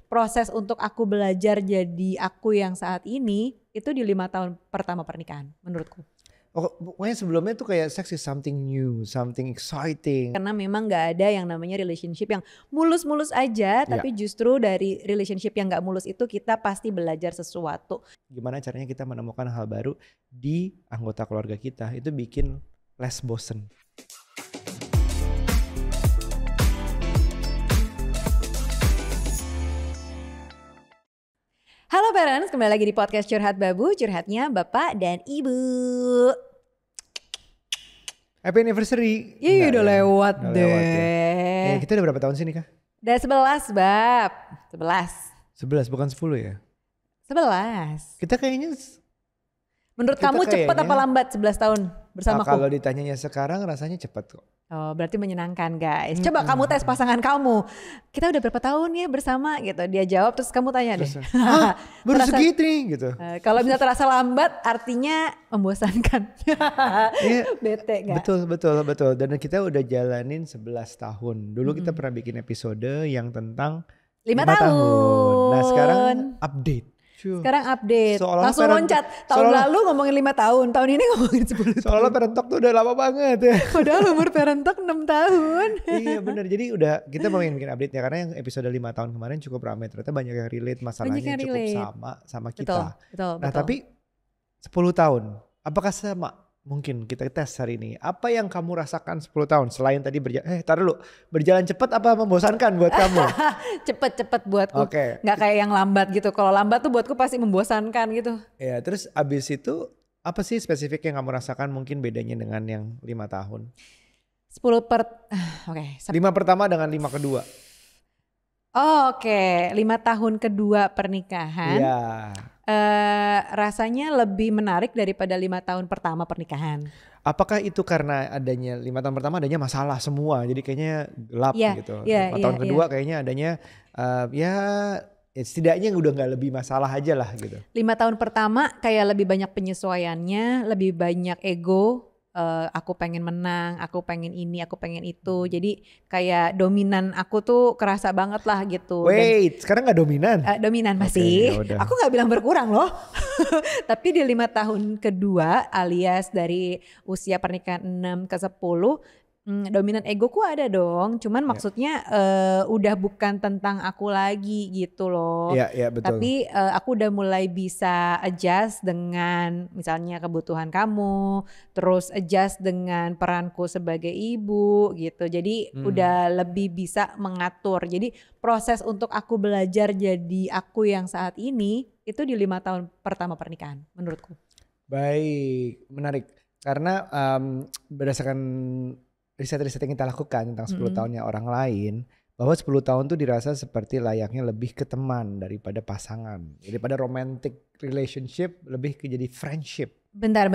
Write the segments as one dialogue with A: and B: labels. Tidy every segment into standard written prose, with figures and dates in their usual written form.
A: proses untuk aku belajar jadi aku yang saat ini itu di 5 tahun pertama pernikahan menurutku.
B: Oh, pokoknya sebelumnya tuh kayak sex is something new, something exciting.
A: Karena memang gak ada yang namanya relationship yang mulus-mulus aja, tapi justru dari relationship yang gak mulus itu kita pasti belajar sesuatu.
B: Gimana caranya kita menemukan hal baru di anggota keluarga kita, itu bikin less bosen.
A: Halo parents, kembali lagi di podcast Curhat Babu, curhatnya Bapak dan Ibu.
B: Happy anniversary.
A: Ih, udah lewat
B: udah
A: deh.
B: lewat ya. Kita udah berapa tahun sih nikah?
A: Udah 11 Bab. 11.
B: 11 bukan 10 ya?
A: 11.
B: Kita kayaknya
A: Menurut kamu cepat apa lambat 11 tahun bersamaku?
B: Kalau ditanyanya sekarang rasanya cepat kok.
A: Oh, berarti menyenangkan guys. Coba kamu tes pasangan kamu. Kita udah berapa tahun ya bersama gitu. Dia jawab terus kamu tanya deh.
B: Baru segitu nih gitu.
A: Kalau misalnya terasa lambat artinya membosankan. Bete gak?
B: Betul. Dan kita udah jalanin 11 tahun. Dulu kita pernah bikin episode yang tentang
A: 5 tahun.
B: Nah sekarang update.
A: Sekarang update, langsung
B: parent,
A: loncat. Tahun lalu ngomongin 5 tahun, tahun ini ngomongin 10 tahun.
B: Soalnya Parent Talk tuh udah lama banget ya.
A: Padahal umur Parent Talk 6 tahun.
B: Iya benar, jadi udah kita mau bikin update ya. Karena yang episode 5 tahun kemarin cukup ramai. Ternyata banyak yang relate, masalahnya cukup sama kita.
A: Betul.
B: Tapi 10 tahun, apakah sama? Mungkin kita tes hari ini. Apa yang kamu rasakan 10 tahun selain tadi berjalan cepat apa membosankan buat kamu?
A: Cepet buatku.
B: Oke.
A: Nggak kayak yang lambat gitu. Kalau lambat tuh buatku pasti membosankan gitu.
B: Ya, terus abis itu apa sih spesifik yang kamu rasakan mungkin bedanya dengan yang 5 tahun? 5 pertama dengan 5 kedua.
A: Oh, oke. 5 tahun kedua pernikahan.
B: Iya.
A: Rasanya lebih menarik daripada 5 tahun pertama pernikahan.
B: Apakah itu karena adanya 5 tahun pertama adanya masalah semua, jadi kayaknya gelap gitu. 5 tahun kedua kayaknya adanya setidaknya udah nggak lebih masalah aja lah gitu.
A: 5 tahun pertama kayak lebih banyak penyesuaiannya, lebih banyak ego. Aku pengen menang, aku pengen ini, aku pengen itu. Jadi kayak dominan aku tuh kerasa banget lah gitu.
B: Sekarang gak dominan?
A: Dominan masih.
B: Okay,
A: aku gak bilang berkurang loh. Tapi di 5 tahun kedua alias dari usia pernikahan 6 ke 10, dominan egoku ada dong. Cuman maksudnya udah bukan tentang aku lagi gitu loh.
B: Iya, betul.
A: Tapi aku udah mulai bisa adjust dengan misalnya kebutuhan kamu, terus adjust dengan peranku sebagai ibu gitu. Jadi udah lebih bisa mengatur. Jadi proses untuk aku belajar jadi aku yang saat ini itu di 5 tahun pertama pernikahan menurutku.
B: Baik, menarik. Karena berdasarkan riset-riset yang kita lakukan tentang 10 tahunnya orang lain, bahwa 10 tahun tuh dirasa seperti layaknya lebih ke teman daripada pasangan. Daripada romantic relationship, lebih ke jadi friendship.
A: Bentar.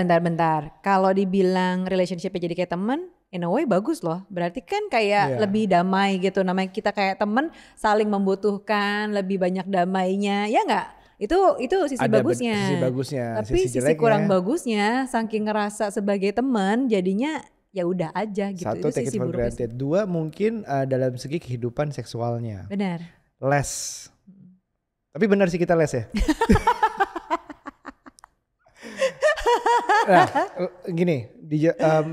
A: Kalau dibilang relationshipnya jadi kayak teman, in a way bagus loh. Berarti kan kayak lebih damai gitu. Namanya kita kayak teman saling membutuhkan, lebih banyak damainya, ya nggak? Itu sisi bagusnya.
B: Sisi bagusnya.
A: Tapi sisi kurang bagusnya, saking ngerasa sebagai teman, jadinya ya udah aja gitu.
B: Satu,
A: itu
B: take it for granted. 2, mungkin dalam segi kehidupan seksualnya.
A: Benar.
B: Less. Tapi benar sih kita less ya. Nah, gini,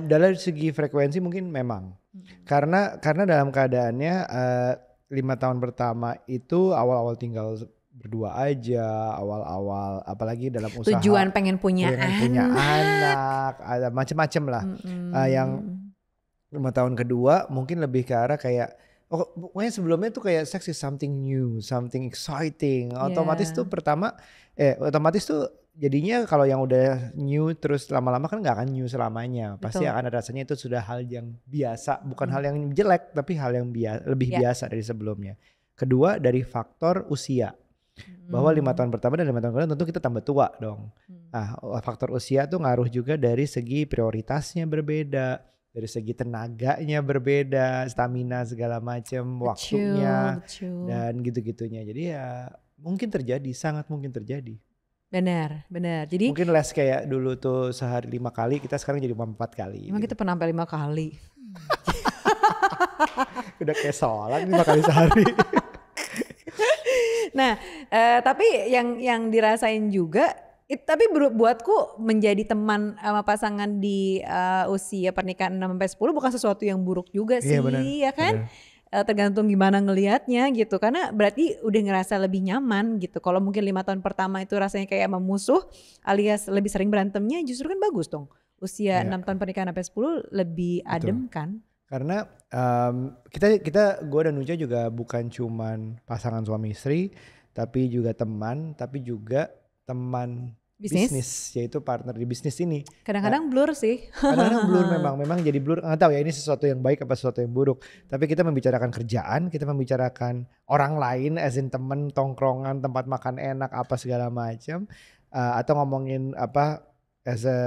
B: dalam segi frekuensi mungkin memang. Karena dalam keadaannya 5 tahun pertama itu awal-awal tinggal berdua aja, awal-awal apalagi dalam usaha
A: tujuan pengen punya
B: anak, ada macem-macem lah. Yang 5 tahun kedua mungkin lebih ke arah kayak pokoknya sebelumnya tuh kayak sex is something new, something exciting. Otomatis tuh otomatis tuh jadinya kalau yang udah new terus lama-lama kan gak akan new selamanya. Pasti akan ada rasanya itu sudah hal yang biasa, bukan hal yang jelek tapi hal yang lebih biasa dari sebelumnya. Kedua dari faktor usia. Bahwa 5 tahun pertama dan 5 tahun kedua tentu kita tambah tua dong. Nah, faktor usia tuh ngaruh juga dari segi prioritasnya berbeda, dari segi tenaganya berbeda, stamina segala macam, waktunya dan gitu-gitunya. Jadi ya mungkin terjadi, sangat mungkin terjadi.
A: Benar. Jadi
B: mungkin less kayak dulu tuh sehari 5 kali, kita sekarang jadi 4 kali.
A: Emang gitu. Kita pernah sampai 5 kali.
B: Udah kayak sholat 5 kali sehari.
A: Nah, tapi yang dirasain juga, tapi buatku menjadi teman sama pasangan di usia pernikahan 6-10 bukan sesuatu yang buruk juga sih,
B: Bener,
A: ya kan? Tergantung gimana ngelihatnya gitu, karena berarti udah ngerasa lebih nyaman gitu. Kalau mungkin 5 tahun pertama itu rasanya kayak memusuh alias lebih sering berantemnya, justru kan bagus dong. Usia 6 tahun pernikahan sampai 10 lebih adem kan?
B: Karena gue dan Nuja juga bukan cuman pasangan suami istri, tapi juga teman, tapi juga teman bisnis, yaitu partner di bisnis ini.
A: Kadang-kadang blur sih.
B: Kadang-kadang blur memang jadi blur. Nggak tahu ya ini sesuatu yang baik apa sesuatu yang buruk. Tapi kita membicarakan kerjaan, kita membicarakan orang lain, as in temen, tongkrongan, tempat makan enak, apa segala macam, atau ngomongin apa as a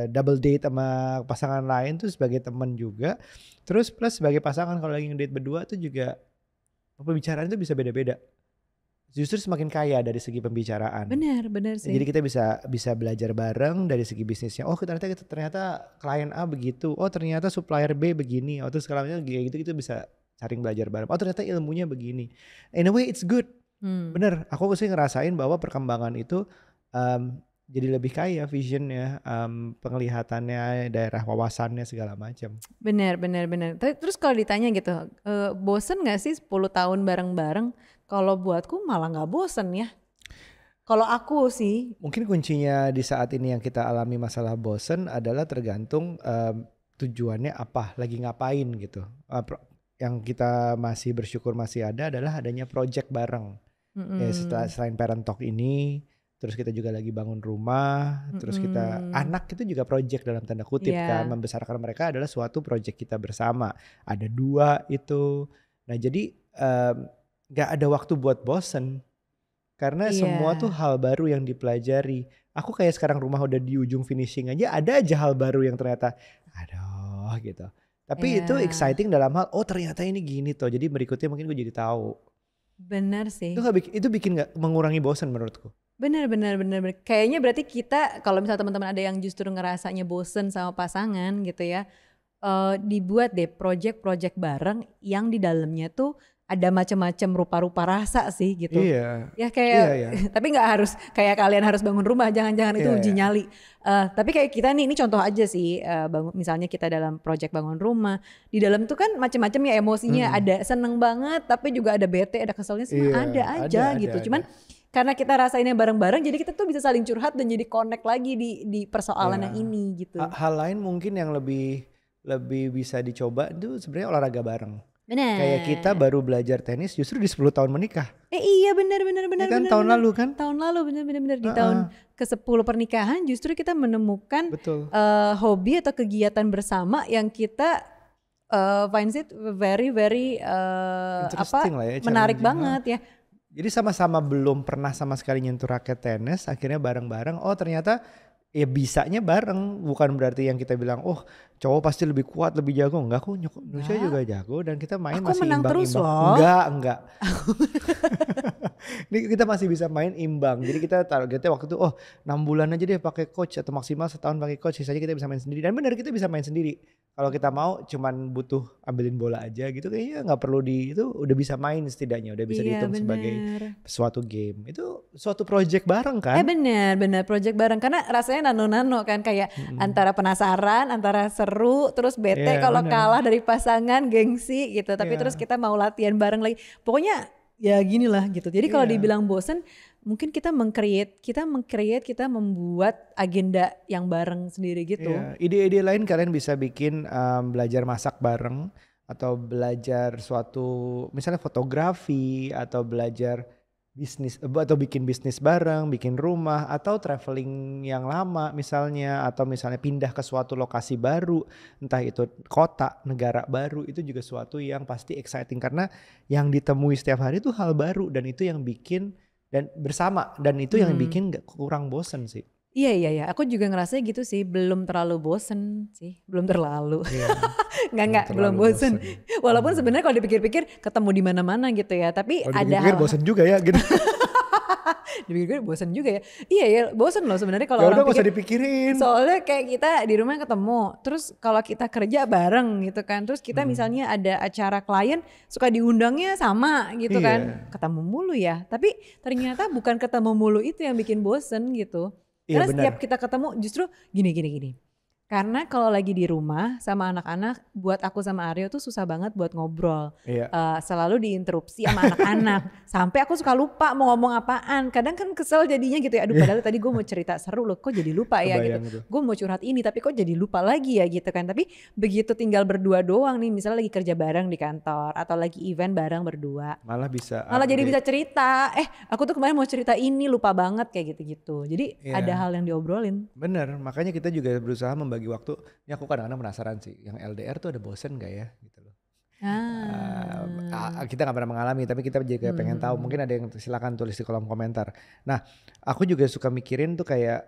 B: double date sama pasangan lain tuh sebagai teman juga. Terus plus sebagai pasangan kalau lagi ngedate berdua tuh juga pembicaraan itu bisa beda-beda. Justru semakin kaya dari segi pembicaraan.
A: Benar sih.
B: Jadi kita bisa belajar bareng dari segi bisnisnya. Oh ternyata klien A begitu. Oh ternyata supplier B begini. Oh terus segala macam gitu kita bisa saling belajar bareng. Oh ternyata ilmunya begini. In a way it's good. Bener. Aku sih ngerasain bahwa perkembangan itu jadi lebih kaya visionnya, penglihatannya, daerah wawasannya segala macam.
A: Benar. Terus kalau ditanya gitu, bosen gak sih 10 tahun bareng-bareng? Kalau buatku malah gak bosen ya. Kalau aku sih.
B: Mungkin kuncinya di saat ini yang kita alami masalah bosen adalah tergantung tujuannya apa, lagi ngapain gitu. Yang kita masih bersyukur masih ada adalah adanya project bareng. Ya, selain Parent Talk ini, terus kita juga lagi bangun rumah, terus kita anak itu juga project dalam tanda kutip kan, membesarkan mereka adalah suatu project kita bersama. Ada 2 itu. Nah jadi gak ada waktu buat bosen karena semua tuh hal baru yang dipelajari. Aku kayak sekarang rumah udah di ujung finishing aja, ada aja hal baru yang ternyata aduh gitu. Tapi itu exciting dalam hal ternyata ini gini toh, jadi berikutnya mungkin gue jadi tahu.
A: Benar sih.
B: Itu bikin gak mengurangi bosen menurutku.
A: Benar. Kayaknya berarti kita kalau misalnya teman-teman ada yang justru ngerasanya bosen sama pasangan gitu ya, dibuat deh project bareng yang di dalamnya tuh ada macam-macam rupa-rupa rasa sih gitu.
B: Iya.
A: Ya kayak tapi nggak harus kayak kalian harus bangun rumah, jangan itu uji nyali. Tapi kayak kita nih, ini contoh aja sih, misalnya kita dalam project bangun rumah, di dalam tuh kan macam-macam ya emosinya, ada seneng banget, tapi juga ada bete, ada keselnya, semua ada aja gitu. Cuman karena kita rasainnya bareng-bareng, jadi kita tuh bisa saling curhat dan jadi connect lagi di persoalan yang ini gitu.
B: Hal lain mungkin yang lebih bisa dicoba itu sebenarnya olahraga bareng.
A: Bener.
B: Kayak kita baru belajar tenis justru di 10 tahun menikah.
A: Iya benar.
B: Ya kan tahun lalu kan?
A: Tahun lalu benar. Di tahun ke-10 pernikahan justru kita menemukan hobi atau kegiatan bersama yang kita finds it very menarik banget ya.
B: Jadi sama-sama belum pernah sama sekali nyentuh raket tenis, akhirnya bareng-bareng ternyata ya bisanya bareng, bukan berarti yang kita bilang cowok pasti lebih kuat, lebih jago. Enggak, kok Nusa juga jago dan kita main
A: aku
B: masih
A: menang
B: imbang-imbang.
A: Terus loh.
B: Enggak. Ini kita masih bisa main imbang. Jadi kita targetnya waktu itu 6 bulan aja deh pakai coach atau maksimal setahun pakai coach, sisanya kita bisa main sendiri. Dan benar kita bisa main sendiri. Kalau kita mau cuman butuh ambilin bola aja gitu, kayaknya nggak perlu itu udah bisa main setidaknya, udah bisa dihitung sebagai suatu game. Itu suatu project bareng kan?
A: Benar project bareng karena rasanya nano kan, kayak antara penasaran, antara seru, terus bete kalau kalah dari pasangan, gengsi gitu. Tapi terus kita mau latihan bareng lagi. Pokoknya ya gini lah gitu. Jadi kalau dibilang bosen, mungkin kita kita membuat agenda yang bareng sendiri gitu.
B: Ide-ide lain kalian bisa bikin belajar masak bareng, atau belajar suatu misalnya fotografi, atau belajar bisnis atau bikin bisnis bareng, bikin rumah, atau traveling yang lama misalnya, atau misalnya pindah ke suatu lokasi baru, entah itu kota, negara baru, itu juga suatu yang pasti exciting karena yang ditemui setiap hari itu hal baru dan itu yang bikin dan bersama dan itu yang bikin gak kurang bosen sih.
A: Iya. Aku juga ngerasa gitu sih, belum terlalu bosen sih, belum terlalu. Nggak belum bosen. Walaupun sebenarnya kalau dipikir-pikir ketemu di mana-mana gitu ya, tapi
B: kalau
A: ada
B: dipikir bosen juga ya gitu.
A: Dipikir bosen juga ya. Iya ya, bosen loh sebenarnya kalau
B: Ya
A: orang
B: udah gak usah
A: pikir.
B: dipikirin.
A: Soalnya kayak kita di rumah ketemu, terus kalau kita kerja bareng gitu kan, terus kita misalnya ada acara klien suka diundangnya sama gitu kan, ketemu mulu ya. Tapi ternyata bukan ketemu mulu itu yang bikin bosen gitu.
B: Iya,
A: Karena
B: benar.
A: setiap kita ketemu justru gini. Karena kalau lagi di rumah sama anak-anak, buat aku sama Aryo tuh susah banget buat ngobrol.
B: Iya.
A: Selalu diinterupsi sama anak-anak. Sampai aku suka lupa mau ngomong apaan. Kadang kan kesel jadinya gitu ya. Aduh padahal tadi gue mau cerita seru loh, kok jadi lupa ya
B: Kebayang
A: gitu.
B: tuh.
A: Gue mau curhat ini tapi kok jadi lupa lagi ya gitu kan. Tapi begitu tinggal berdua doang nih, misalnya lagi kerja bareng di kantor atau lagi event bareng berdua.
B: Malah bisa
A: Malah jadi
B: update.
A: bisa cerita, aku tuh kemarin mau cerita ini lupa banget kayak gitu-gitu. Jadi
B: Iya.
A: ada hal yang diobrolin.
B: Bener, makanya kita juga berusaha membagi waktu. Ini aku kadang-kadang penasaran sih, yang LDR tuh ada bosen gak ya gitu loh. Kita gak pernah mengalami, tapi kita juga pengen tahu. Mungkin ada yang silakan tulis di kolom komentar. Nah, aku juga suka mikirin tuh kayak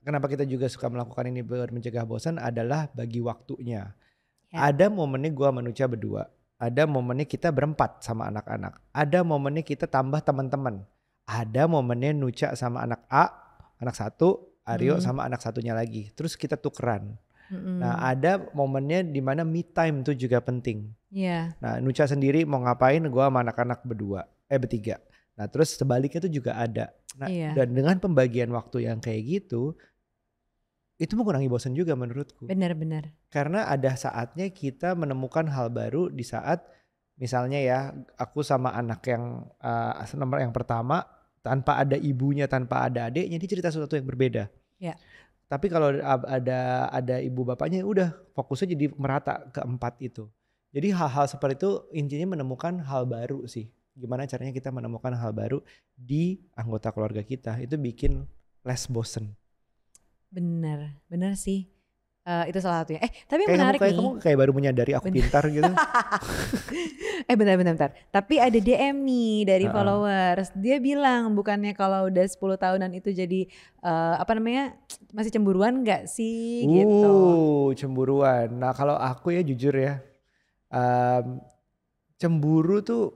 B: kenapa kita juga suka melakukan ini buat mencegah bosan adalah bagi waktunya.
A: Ya.
B: Ada momennya gua sama Nucha berdua, ada momennya kita berempat sama anak-anak, ada momennya kita tambah teman-teman, ada momennya Nucha sama anak A, anak satu, Aryo sama anak satunya lagi, terus kita tukeran. Nah ada momennya dimana me time tuh juga penting.
A: Iya.
B: Nah Nucha sendiri mau ngapain, gua sama anak-anak bertiga. Nah terus sebaliknya tuh juga ada. Nah dan dengan pembagian waktu yang kayak gitu, itu mengurangi bosan juga menurutku.
A: Benar-benar.
B: Karena ada saatnya kita menemukan hal baru di saat misalnya ya aku sama anak yang nomor yang pertama tanpa ada ibunya, tanpa ada adiknya, dia cerita sesuatu yang berbeda.
A: Ya.
B: Tapi kalau ada ibu bapaknya udah fokusnya jadi merata keempat itu. Jadi hal-hal seperti itu intinya menemukan hal baru sih. Gimana caranya kita menemukan hal baru di anggota keluarga kita, itu bikin less bosen.
A: Bener sih. Itu salah satunya. Tapi
B: Kayak
A: menarik nih.
B: kamu kayak baru menyadari aku pintar gitu.
A: Bentar. Tapi ada DM nih dari followers. Dia bilang bukannya kalau udah 10 tahunan itu jadi masih cemburuan gak sih gitu.
B: Cemburuan. Nah kalau aku ya jujur ya, cemburu tuh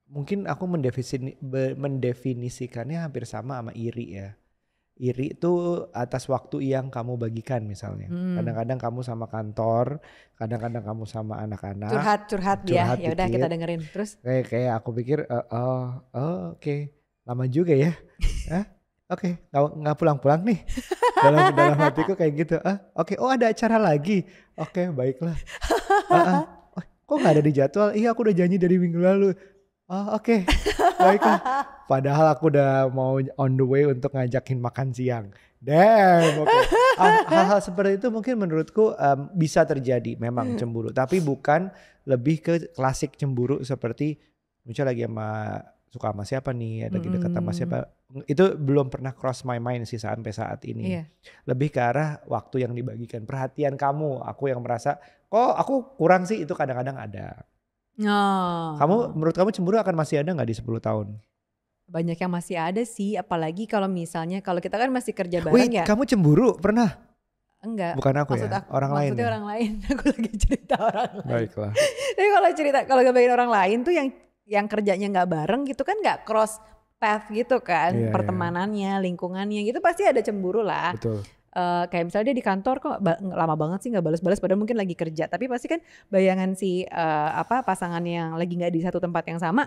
B: mungkin aku mendefinisikannya hampir sama iri ya. Iri itu atas waktu yang kamu bagikan misalnya. Kadang-kadang kamu sama kantor, kadang-kadang kamu sama anak-anak.
A: Curhat ya. Ya udah kita dengerin. Terus
B: kayak aku pikir oke. Lama juga ya. Oke, nggak pulang-pulang nih. dalam hatiku kayak gitu. Oke. Oh ada acara lagi. Oke, baiklah. Kok nggak ada di jadwal? Iya aku udah janji dari minggu lalu. Oke. Baiklah. Padahal aku udah mau on the way untuk ngajakin makan siang. Damn, oke. Hal-hal seperti itu mungkin menurutku bisa terjadi memang cemburu. Tapi bukan lebih ke klasik cemburu seperti misalnya lagi suka sama siapa nih, ada dekat sama siapa. Itu belum pernah cross my mind sih sampai saat ini.
A: Iya.
B: Lebih ke arah waktu yang dibagikan. Perhatian kamu, aku yang merasa kok aku kurang sih, itu kadang-kadang ada. Menurut kamu cemburu akan masih ada gak di 10 tahun?
A: Banyak yang masih ada sih, apalagi kalau misalnya kalau kita kan masih kerja bareng ya.
B: Kamu cemburu pernah?
A: Enggak.
B: Bukan aku orang lain.
A: Maksudnya orang lain. Aku lagi cerita orang lain.
B: Baiklah.
A: Tapi kalau ngebayangin orang lain tuh yang kerjanya nggak bareng gitu kan, nggak cross path gitu kan, pertemanannya, lingkungannya gitu pasti ada cemburu lah.
B: Betul.
A: Kayak misalnya dia di kantor kok lama banget sih nggak balas-balas padahal mungkin lagi kerja, tapi pasti kan bayangan si pasangan yang lagi nggak di satu tempat yang sama,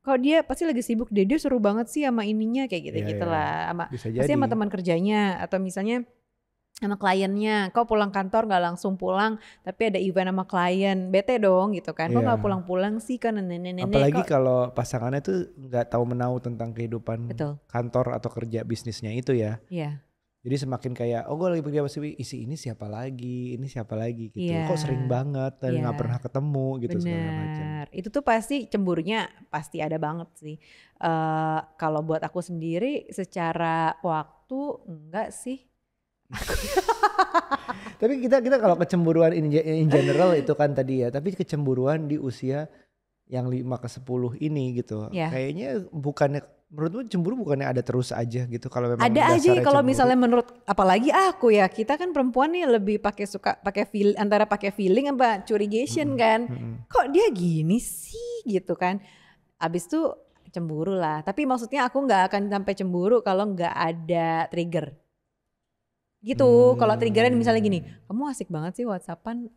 A: kok dia pasti lagi sibuk dia seru banget sih sama ininya kayak gitu lah, pasti sama teman kerjanya atau misalnya sama kliennya, kok pulang kantor nggak langsung pulang tapi ada event sama klien, bete dong gitu kan, kok nggak pulang-pulang sih kan nenek-nenek.
B: Apalagi kalau pasangannya tuh nggak tahu menau tentang kehidupan kantor atau kerja bisnisnya itu ya.
A: Iya.
B: Jadi semakin kayak gue lagi pergi isi ini siapa lagi gitu. Kok sering banget dan nggak pernah ketemu gitu. Segala macam.
A: Itu tuh pasti cemburunya pasti ada banget sih. Kalau buat aku sendiri secara waktu enggak sih.
B: Tapi kita kalau kecemburuan in general itu kan tadi ya, tapi kecemburuan di usia yang 5 ke 10 ini gitu. Kayaknya bukannya, menurutmu cemburu bukannya ada terus aja gitu kalau memang
A: ada aja kalau
B: cemburu.
A: Misalnya menurut apalagi aku ya, kita kan perempuan nih lebih pakai feel, antara pakai feeling apa curigation kan. Kok dia gini sih gitu kan. Abis itu cemburu lah. Tapi maksudnya aku nggak akan sampai cemburu kalau nggak ada trigger. Gitu. Kalau triggernya misalnya gini, kamu asik banget sih WhatsAppan,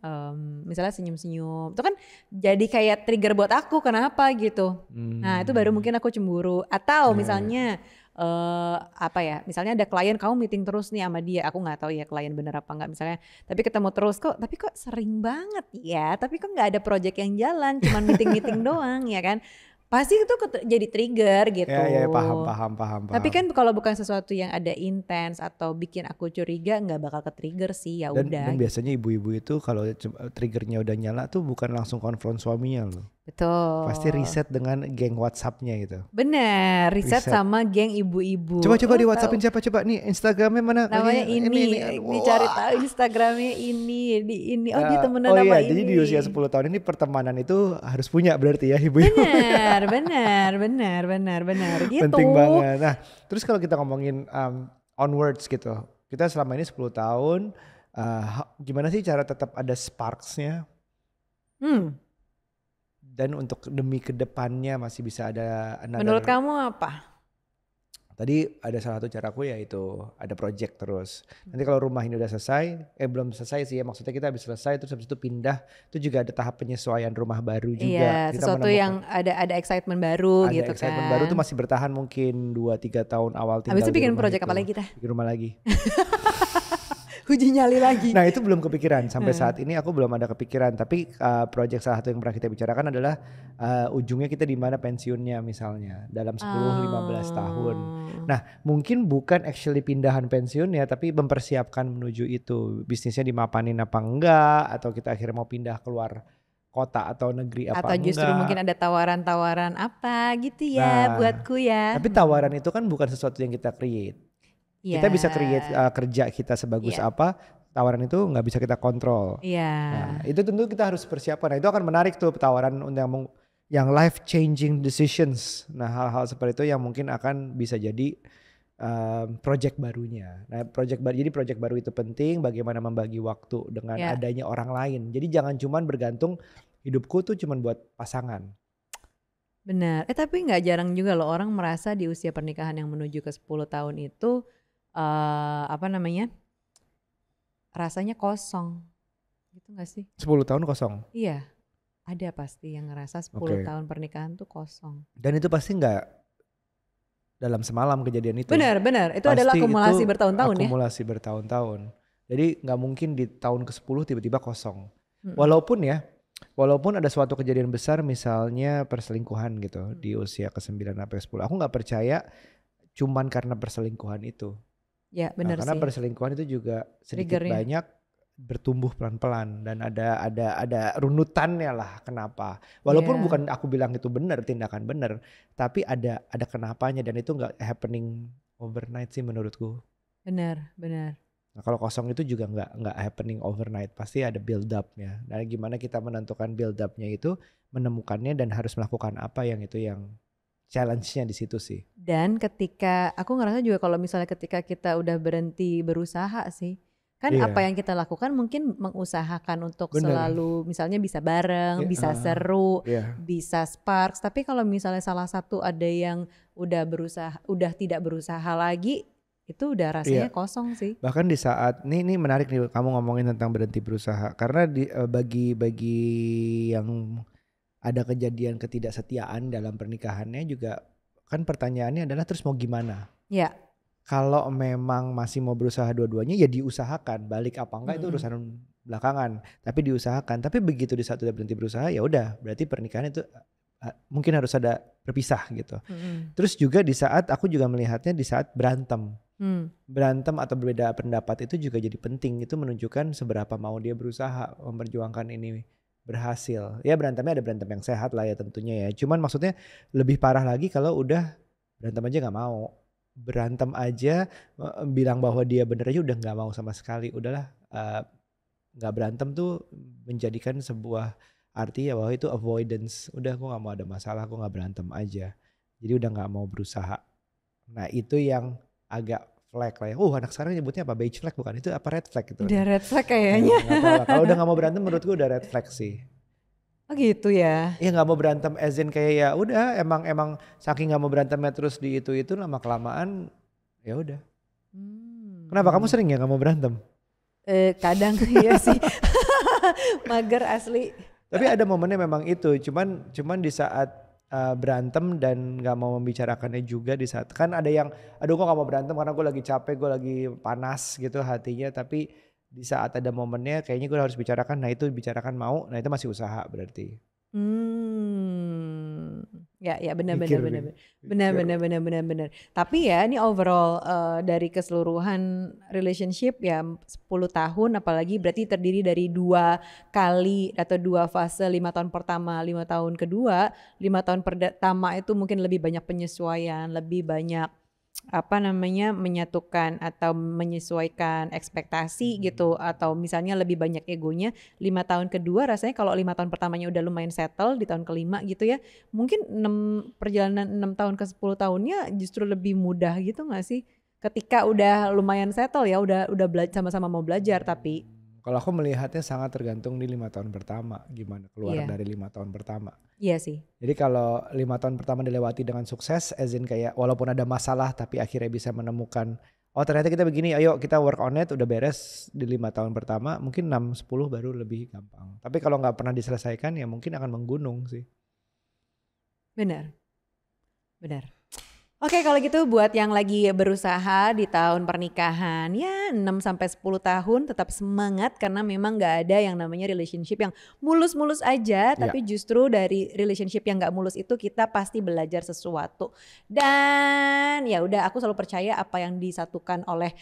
A: misalnya senyum-senyum. Itu kan jadi kayak trigger buat aku, kenapa gitu. Nah itu baru mungkin aku cemburu. Atau misalnya apa ya, misalnya ada klien kamu meeting terus nih sama dia, aku nggak tahu ya klien bener apa nggak misalnya, tapi ketemu terus kok, tapi kok sering banget ya, tapi kok nggak ada project yang jalan, cuman meeting doang ya kan. Pasti itu jadi trigger gitu.
B: Ya, paham.
A: Tapi kan kalau bukan sesuatu yang ada intens atau bikin aku curiga, nggak bakal ke trigger sih, ya udah.
B: Dan biasanya ibu-ibu itu kalau triggernya udah nyala tuh bukan langsung konfront suaminya loh.
A: Betul.
B: Pasti riset dengan geng WhatsApp-nya gitu.
A: Bener, riset sama geng ibu-ibu.
B: Coba di WhatsAppin siapa coba nih, Instagramnya mana?
A: Namanya ini cari tahu Instagramnya ini. Oh dia temenan sama ini.
B: Jadi di usia 10 tahun ini pertemanan itu harus punya berarti ya ibu-ibu.
A: Benar gitu.
B: Penting banget. Nah terus kalau kita ngomongin onwards gitu, kita selama ini 10 tahun, gimana sih cara tetap ada sparks-nya? Dan untuk demi kedepannya masih bisa ada another.
A: Menurut kamu apa?
B: Tadi ada salah satu caraku yaitu ada project terus. Nanti kalau rumah ini udah selesai, belum selesai sih ya, maksudnya kita habis selesai terus habis itu pindah, itu juga ada tahap penyesuaian rumah baru juga.
A: Iya,
B: kita
A: sesuatu yang ada excitement baru gitu kan. Ada
B: excitement baru tuh masih bertahan mungkin 2-3 tahun awal tinggal.
A: Habis itu bikin project apa lagi kita?
B: Bikin rumah lagi.
A: Uji nyali lagi.
B: Nah itu belum kepikiran, sampai saat ini aku belum ada kepikiran. Tapi project salah satu yang pernah kita bicarakan adalah ujungnya kita di mana pensiunnya misalnya dalam 10-15 tahun. Nah mungkin bukan actually pindahan pensiunnya, tapi mempersiapkan menuju itu. Bisnisnya dimapanin apa enggak, atau kita akhirnya mau pindah keluar kota atau negeri apa enggak.
A: Atau justru mungkin ada tawaran-tawaran apa gitu ya buatku ya.
B: Tapi tawaran itu kan bukan sesuatu yang kita create. Kita bisa create kerja kita sebagus apa, tawaran itu nggak bisa kita kontrol. Nah, itu tentu kita harus persiapkan. Nah, itu akan menarik tuh tawaran yang life changing decisions. Nah, hal-hal seperti itu yang mungkin akan bisa jadi project barunya. Nah, jadi project baru itu penting. Bagaimana membagi waktu dengan adanya orang lain. Jadi jangan cuman bergantung hidupku tuh cuman buat pasangan.
A: Benar. Tapi nggak jarang juga loh orang merasa di usia pernikahan yang menuju ke 10 tahun itu rasanya kosong gitu gak sih? 10
B: tahun kosong?
A: Iya, ada pasti yang ngerasa 10 tahun pernikahan tuh kosong.
B: Dan itu pasti gak dalam semalam kejadian itu.
A: Benar, itu adalah akumulasi bertahun-tahun ya.
B: Akumulasi bertahun-tahun. Jadi gak mungkin di tahun ke-10 tiba-tiba kosong. Walaupun ada suatu kejadian besar misalnya perselingkuhan gitu di usia ke-9 sampai 10. Aku gak percaya cuman karena perselingkuhan itu.
A: Ya benar
B: karena
A: sih.
B: Perselingkuhan itu juga sedikit banyak bertumbuh pelan-pelan dan ada runutannya lah kenapa. Walaupun bukan aku bilang itu benar, tindakan benar, tapi ada kenapanya dan itu nggak happening overnight sih menurutku.
A: Benar.
B: Nah, kalau kosong itu juga nggak happening overnight, pasti ada build up-nya. Nah, gimana kita menentukan build up-nya itu, menemukannya dan harus melakukan apa yang challenge-nya di situ sih. Dan
A: aku ngerasa juga kalau misalnya ketika kita udah berhenti berusaha sih, kan apa yang kita lakukan mungkin mengusahakan untuk selalu misalnya bisa bareng, bisa seru, bisa sparks. Tapi kalau misalnya salah satu ada yang udah tidak berusaha lagi, itu udah rasanya kosong sih.
B: Bahkan di saat ini menarik nih kamu ngomongin tentang berhenti berusaha, karena bagi yang ada kejadian ketidaksetiaan dalam pernikahannya juga kan pertanyaannya adalah terus mau gimana?
A: Ya.
B: Kalau memang masih mau berusaha dua-duanya ya diusahakan, balik apa enggak itu urusan belakangan, tapi diusahakan. Tapi begitu di saat udah berhenti berusaha ya udah berarti pernikahan itu mungkin harus ada berpisah gitu. Terus juga di saat aku juga melihatnya di saat berantem. Berantem atau berbeda pendapat itu juga jadi penting, itu menunjukkan seberapa mau dia berusaha memperjuangkan ini berhasil. Ya berantemnya ada berantem yang sehat lah ya tentunya ya. Cuman maksudnya lebih parah lagi kalau udah berantem aja gak mau. Berantem aja bilang bahwa dia bener aja udah gak mau sama sekali. Udahlah gak berantem tuh menjadikan sebuah arti ya bahwa itu avoidance. Udah aku gak mau ada masalah, aku gak berantem aja. Jadi udah gak mau berusaha. Nah itu yang agak flag lah ya. Anak sekarang nyebutnya apa? Beige flag bukan? Itu apa red flag gitu?
A: Udah red flag kayaknya.
B: Kalau udah gak mau berantem menurutku udah red flag sih.
A: Oh gitu ya.
B: Ya nggak mau berantem as in kayak ya udah emang saking nggak mau berantemnya terus di itu lama kelamaan ya udah. Kenapa kamu sering ya nggak mau berantem?
A: Kadang iya sih. Mager asli.
B: Tapi ada momennya memang itu, cuman di saat berantem dan nggak mau membicarakannya juga di saat kan ada yang aduh gue nggak mau berantem karena gue lagi capek, gue lagi panas gitu hatinya, tapi di saat ada momennya kayaknya gue harus bicarakan, nah itu bicarakan mau, nah itu masih usaha berarti.
A: Ya benar. Tapi ya ini overall dari keseluruhan relationship ya 10 tahun apalagi berarti terdiri dari 2 kali atau 2 fase, 5 tahun pertama, 5 tahun kedua. 5 tahun pertama itu mungkin lebih banyak penyesuaian, lebih banyak menyatukan atau menyesuaikan ekspektasi gitu, atau misalnya lebih banyak egonya. 5 tahun kedua rasanya kalau 5 tahun pertamanya udah lumayan settle, di tahun kelima gitu ya mungkin perjalanan 6 tahun ke 10 tahunnya justru lebih mudah gitu gak sih ketika udah lumayan settle ya, udah sama-sama mau belajar. Tapi
B: kalau aku melihatnya sangat tergantung di 5 tahun pertama gimana keluar dari 5 tahun pertama.
A: Iya sih.
B: Jadi kalau 5 tahun pertama dilewati dengan sukses, as in kayak walaupun ada masalah tapi akhirnya bisa menemukan, oh ternyata kita begini, ayo kita work on it, udah beres di 5 tahun pertama, mungkin 6-10 baru lebih gampang. Tapi kalau gak pernah diselesaikan ya mungkin akan menggunung sih.
A: Benar. Oke, kalau gitu buat yang lagi berusaha di tahun pernikahan ya 6-10 tahun tetap semangat karena memang gak ada yang namanya relationship yang mulus-mulus aja, tapi justru dari relationship yang gak mulus itu kita pasti belajar sesuatu. Dan ya udah, aku selalu percaya apa yang disatukan oleh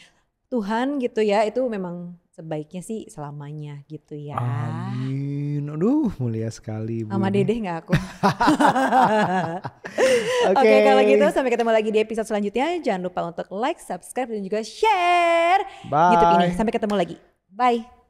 A: Tuhan gitu ya, itu memang sebaiknya sih selamanya gitu ya.
B: Amin. Aduh mulia sekali Bu.
A: Sama Dedeh gak aku? Oke, kalau gitu sampai ketemu lagi di episode selanjutnya. Jangan lupa untuk like, subscribe dan juga share YouTube ini. Sampai ketemu lagi. Bye.